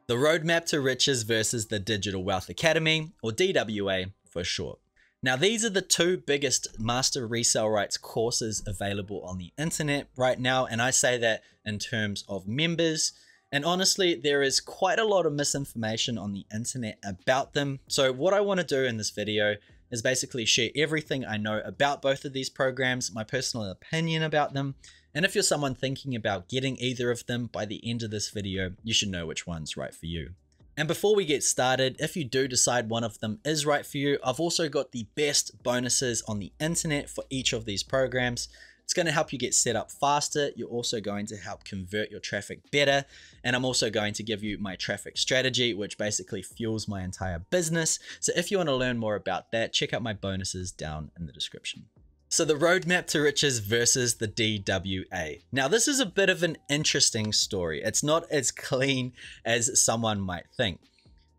The Roadmap to Riches versus the Digital Wealth Academy, or DWA for short. Now, these are the two biggest Master Resell Rights courses available on the internet right now, and I say that in terms of members. And honestly, there is quite a lot of misinformation on the internet about them. So what I want to do in this video is basically share everything I know about both of these programs, my personal opinion about them. And if you're someone thinking about getting either of them, by the end of this video, you should know which one's right for you. And before we get started, if you do decide one of them is right for you, I've also got the best bonuses on the internet for each of these programs. It's going to help you get set up faster. You're also going to help convert your traffic better. And I'm also going to give you my traffic strategy, which basically fuels my entire business. So if you want to learn more about that, check out my bonuses down in the description. So the Roadmap to Riches versus the DWA. Now, this is a bit of an interesting story. It's not as clean as someone might think.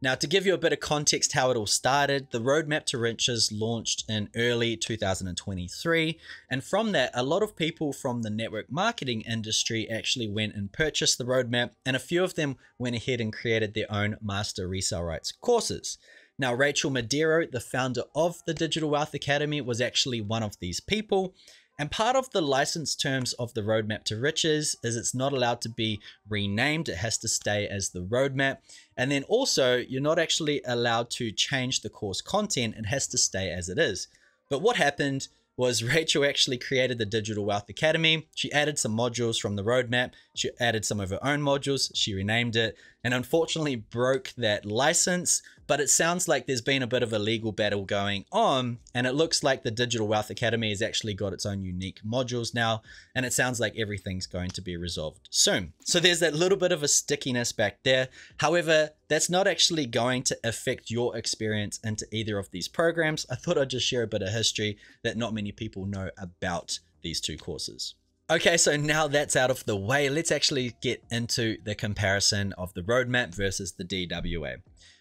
Now, to give you a bit of context how it all started, the Roadmap to Riches launched in early 2023. And from that, a lot of people from the network marketing industry actually went and purchased the roadmap. And a few of them went ahead and created their own Master Resell Rights courses. Now, Rachel Madero, the founder of the Digital Wealth Academy, was actually one of these people. And part of the license terms of the Roadmap to Riches is it's not allowed to be renamed. It has to stay as the roadmap. And then also, you're not actually allowed to change the course content. It has to stay as it is. But what happened was Rachel actually created the Digital Wealth Academy. She added some modules from the roadmap. She added some of her own modules. She renamed it and unfortunately broke that license. But it sounds like there's been a bit of a legal battle going on, and it looks like the Digital Wealth Academy has actually got its own unique modules now, and it sounds like everything's going to be resolved soon. So there's that little bit of a stickiness back there. However, that's not actually going to affect your experience into either of these programs. I thought I'd just share a bit of history that not many people know about these two courses. Okay, so now that's out of the way, let's actually get into the comparison of the roadmap versus the DWA.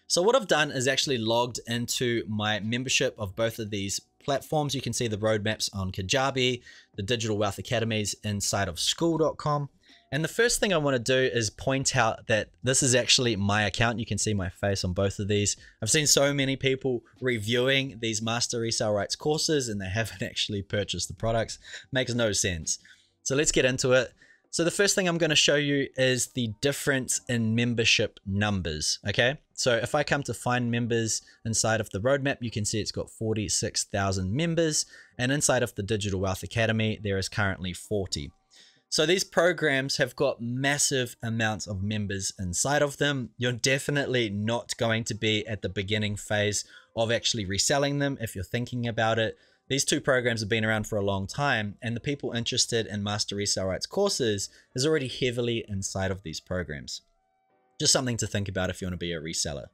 So what I've done is actually logged into my membership of both of these platforms. You can see the roadmaps on Kajabi, the Digital Wealth Academies inside of school.com. And the first thing I want to do is point out that this is actually my account. You can see my face on both of these. I've seen so many people reviewing these Master Resell Rights courses and they haven't actually purchased the products. Makes no sense. So let's get into it. So the first thing I'm going to show you is the difference in membership numbers. Okay, so if I come to find members inside of the roadmap, you can see it's got 46,000 members, and inside of the Digital Wealth Academy, there is currently 40. So these programs have got massive amounts of members inside of them. You're definitely not going to be at the beginning phase of actually reselling them if you're thinking about it. These two programs have been around for a long time, and the people interested in Master Resell Rights courses is already heavily inside of these programs. Just something to think about if you want to be a reseller.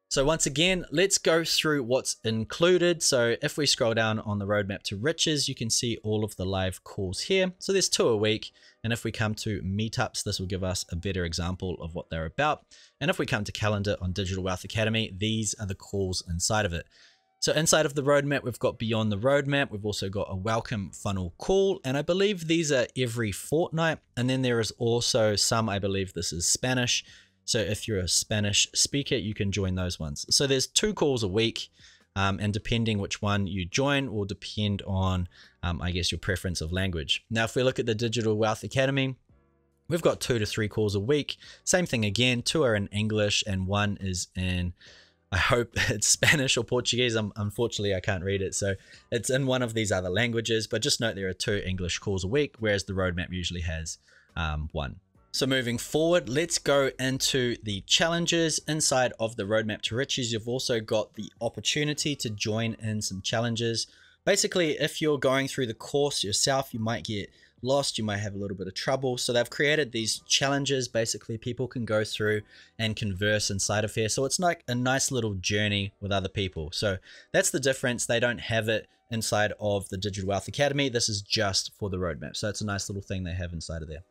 So once again, let's go through what's included. So if we scroll down on the Roadmap to Riches, you can see all of the live calls here. So there's 2 a week. And if we come to meetups, this will give us a better example of what they're about. And if we come to calendar on Digital Wealth Academy, these are the calls inside of it. So inside of the roadmap, we've got Beyond the Roadmap. We've also got a welcome funnel call. And I believe these are every fortnight. And then there is also some, I believe this is Spanish. So if you're a Spanish speaker, you can join those ones. So there's 2 calls a week. And depending which one you join will depend on, I guess, your preference of language. Now, if we look at the Digital Wealth Academy, we've got 2 to 3 calls a week. Same thing again, 2 are in English and 1 is in, I hope it's Spanish or Portuguese. Unfortunately, I can't read it. So it's in one of these other languages, but just note there are 2 English calls a week, whereas the roadmap usually has 1. So moving forward, let's go into the challenges inside of the Roadmap to Riches. You've also got the opportunity to join in some challenges. Basically, if you're going through the course yourself, you might get lost, you might have a little bit of trouble. So they've created these challenges. Basically, people can go through and converse inside of here. So it's like a nice little journey with other people. So that's the difference. They don't have it inside of the Digital Wealth Academy. This is just for the roadmap. So it's a nice little thing they have inside of there.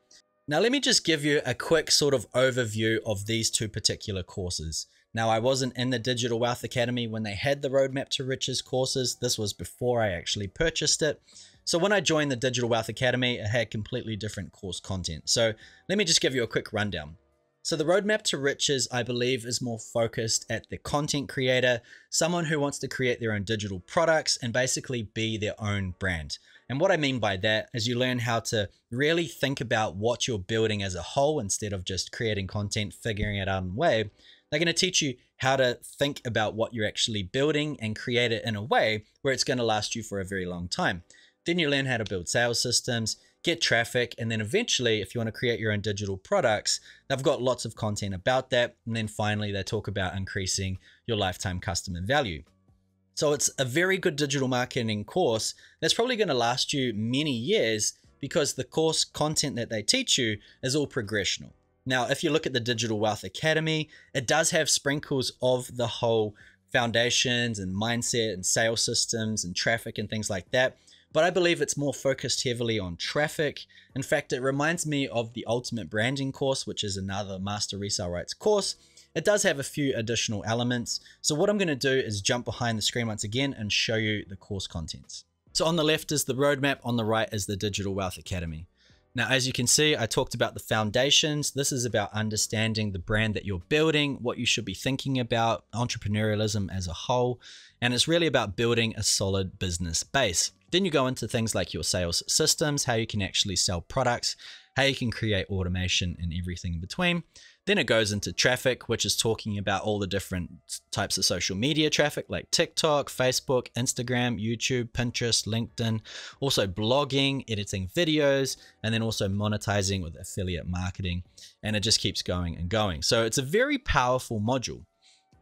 Now, let me just give you a quick sort of overview of these 2 particular courses. Now, I wasn't in the Digital Wealth Academy when they had the Roadmap to Riches courses. This was before I actually purchased it. So when I joined the Digital Wealth Academy, it had completely different course content. So let me just give you a quick rundown. So the roadmap to riches, I believe, is more focused at the content creator, someone who wants to create their own digital products and basically be their own brand. And what I mean by that is you learn how to really think about what you're building as a whole instead of just creating content, figuring it out in a way. They're going to teach you how to think about what you're actually building and create it in a way where it's going to last you for a very long time. Then you learn how to build sales systems, get traffic, and then eventually, if you want to create your own digital products, they've got lots of content about that. And then finally, they talk about increasing your lifetime customer value. So it's a very good digital marketing course that's probably going to last you many years because the course content that they teach you is all progressional. Now, if you look at the Digital Wealth Academy, it does have sprinkles of the whole foundations and mindset and sales systems and traffic and things like that. But I believe it's more focused heavily on traffic. In fact, it reminds me of the Ultimate Branding course, which is another Master Resell Rights course. It does have a few additional elements. So what I'm going to do is jump behind the screen once again and show you the course contents. So on the left is the roadmap, on the right is the Digital Wealth Academy. Now, as you can see, I talked about the foundations. This is about understanding the brand that you're building, what you should be thinking about, entrepreneurialism as a whole, and it's really about building a solid business base. Then you go into things like your sales systems, how you can actually sell products, how you can create automation and everything in between. Then it goes into traffic, which is talking about all the different types of social media traffic like TikTok, Facebook, Instagram, YouTube, Pinterest, LinkedIn, also blogging, editing videos, and then also monetizing with affiliate marketing. And it just keeps going and going. So it's a very powerful module.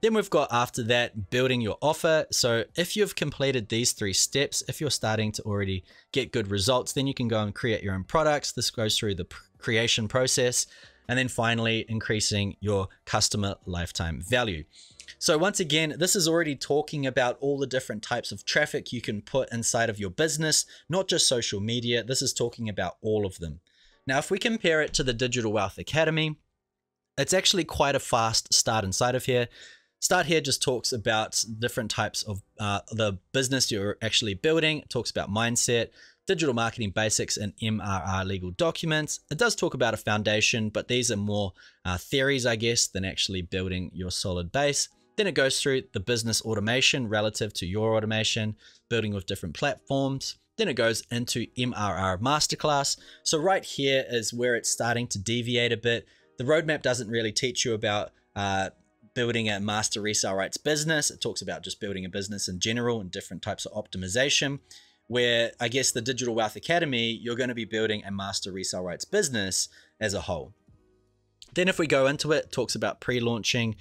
Then we've got after that, building your offer. So if you've completed these 3 steps, if you're starting to already get good results, then you can go and create your own products. This goes through the creation process. And then finally, increasing your customer lifetime value. So once again, this is already talking about all the different types of traffic you can put inside of your business, not just social media. This is talking about all of them. Now, if we compare it to the Digital Wealth Academy, it's actually quite a fast start inside of here. Start here just talks about different types of the business you're actually building. It talks about mindset, digital marketing basics, and MRR legal documents. It does talk about a foundation, but these are more theories, I guess, than actually building your solid base. Then it goes through the business automation relative to your automation, building with different platforms. Then it goes into MRR Masterclass. So right here is where it's starting to deviate a bit. The roadmap doesn't really teach you about building a Master Resell Rights business. It talks about just building a business in general and different types of optimization, where I guess the Digital Wealth Academy, you're going to be building a Master Resell Rights business as a whole. Then if we go into it, it talks about pre-launching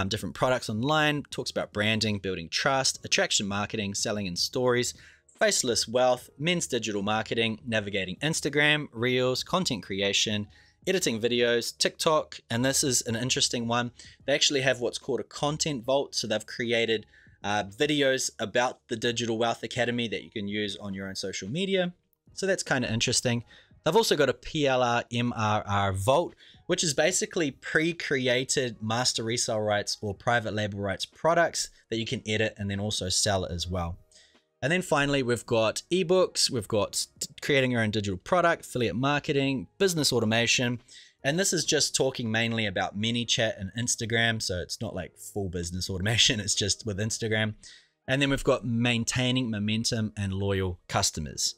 different products online, talks about branding, building trust, attraction marketing, selling in stories, faceless wealth, men's digital marketing, navigating Instagram, Reels, content creation, editing videos, TikTok, and this is an interesting one. They actually have what's called a content vault. So they've created videos about the Digital Wealth Academy that you can use on your own social media. So that's kind of interesting. They've also got a PLR MRR vault, which is basically pre-created Master Resell Rights or private label rights products that you can edit and then also sell as well. And then finally, we've got ebooks, we've got creating your own digital product, affiliate marketing, business automation. And this is just talking mainly about ManyChat and Instagram. So it's not like full business automation, it's just with Instagram. And then we've got maintaining momentum and loyal customers.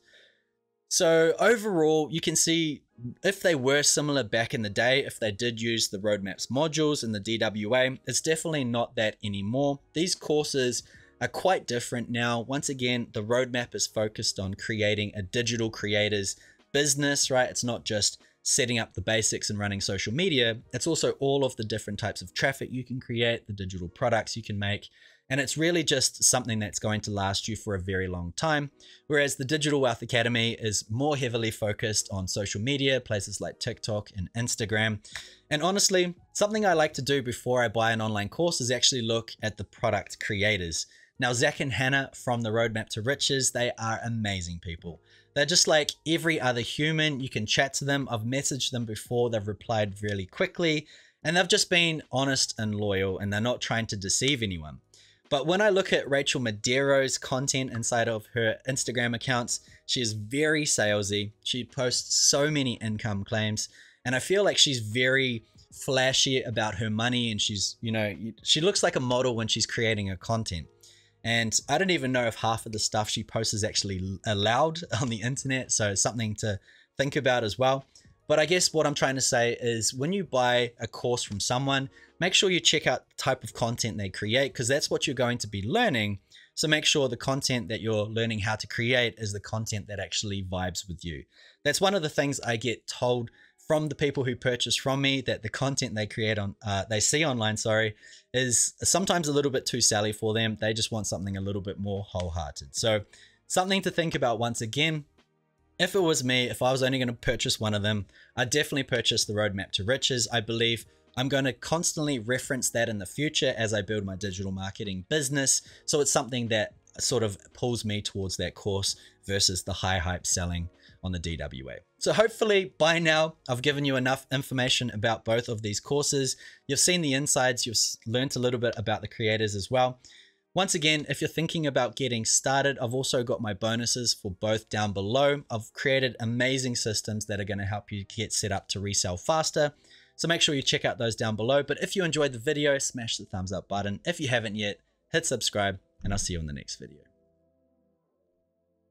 So overall, you can see if they were similar back in the day, if they did use the roadmaps modules in the DWA, it's definitely not that anymore. These courses are quite different now. Once again, the roadmap is focused on creating a digital creator's business, right? It's not just setting up the basics and running social media. It's also all of the different types of traffic you can create, the digital products you can make. And it's really just something that's going to last you for a very long time. Whereas the Digital Wealth Academy is more heavily focused on social media, places like TikTok and Instagram. And honestly, something I like to do before I buy an online course is actually look at the product creators. Now, Zach and Hannah from the Roadmap to Riches, they are amazing people. They're just like every other human. You can chat to them. I've messaged them before. They've replied really quickly. And they've just been honest and loyal, and they're not trying to deceive anyone. But when I look at Rachel Madero's content inside of her Instagram accounts, she is very salesy. She posts so many income claims, and I feel like she's very flashy about her money, and she's, you know, she looks like a model when she's creating her content. And I don't even know if half of the stuff she posts is actually allowed on the internet. So it's something to think about as well. But I guess what I'm trying to say is when you buy a course from someone, make sure you check out the type of content they create, because that's what you're going to be learning. So make sure the content that you're learning how to create is the content that actually vibes with you. That's one of the things I get told from the people who purchase from me, that the content they create on, they see online, is sometimes a little bit too sally for them. They just want something a little bit more wholehearted. So something to think about once again. If it was me, if I was only going to purchase one of them, I'd definitely purchase the Roadmap to Riches. I believe I'm going to constantly reference that in the future as I build my digital marketing business. So it's something that sort of pulls me towards that course versus the high hype selling on the DWA. So hopefully by now I've given you enough information about both of these courses. You've seen the insides, you've learned a little bit about the creators as well. Once again, if you're thinking about getting started, I've also got my bonuses for both down below. I've created amazing systems that are going to help you get set up to resell faster. So make sure you check out those down below. But if you enjoyed the video, smash the thumbs up button. If you haven't yet, hit subscribe, and I'll see you in the next video.